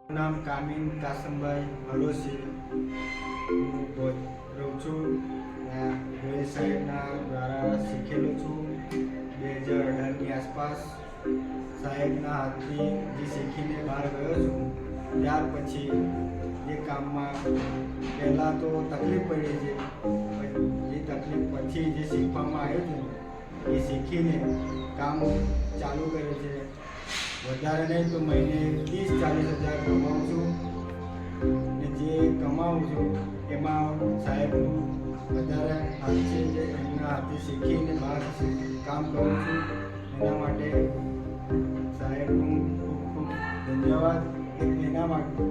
નામ કામિન કાસમભાઈ હલોસી, હું રહું છું ગોયલ સાહેબના દ્વારા શીખેલો છું 2018ની આસપાસ. સાહેબના હાથથી જે શીખીને બહાર ગયો છું, ત્યાર પછી જે કામમાં પહેલાં તો તકલીફ પડી છે, જે તકલીફ પછી જે શીખવામાં આવ્યું છે એ શીખીને કામ ચાલુ કરે છે. વધારે નહીં તો મહિને 30-40 હજાર કમાઉં છું ને જે કમાઉં છું એમાં સાહેબનું વધારે હાથ છે, જે એમના હાથે શીખીને બહાર કામ કરું છું. એના માટે સાહેબનું ખૂબ ખૂબ ધન્યવાદ. એના માટે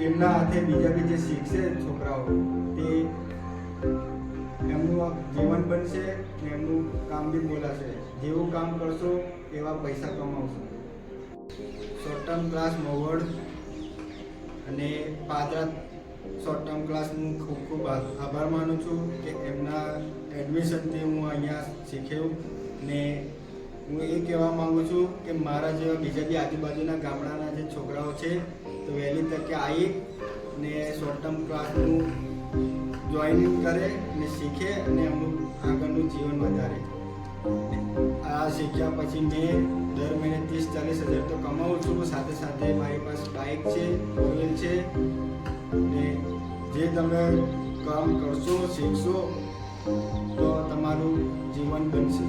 એમના હાથે બીજા બી જે શીખશે છોકરાઓ તે એમનું જીવન બનશે ને એમનું કામ બી બોલાશે. જેવું કામ કરશો એવા પૈસા કમાવશો. શોર્ટ ટર્મ ક્લાસ મોવડ અને પાદરા શોર્ટ ટર્મ ક્લાસનું ખૂબ ખૂબ આભાર માનું છું કે એમના એડમિશનથી હું અહીંયા શીખ્યું. ને હું એ કહેવા માગું છું કે મારા જેવા બીજા બી આજુબાજુના ગામડાના જે છોકરાઓ છે તો વહેલી તકે આવી ને શોર્ટ ટર્મ ક્લાસનું જોઈનિંગ કરે ને શીખે અને એમનું આગળનું જીવન વધારે. આ શીખ્યા પછી મેં દર મહિને 30-40 હજાર તો કમાઉં છું. સાથે સાથે મારી પાસે બાઇક છે, ફોર વ્હીલ છે ને જે તમે કામ કરશો શીખશો તો તમારું જીવન બનશે.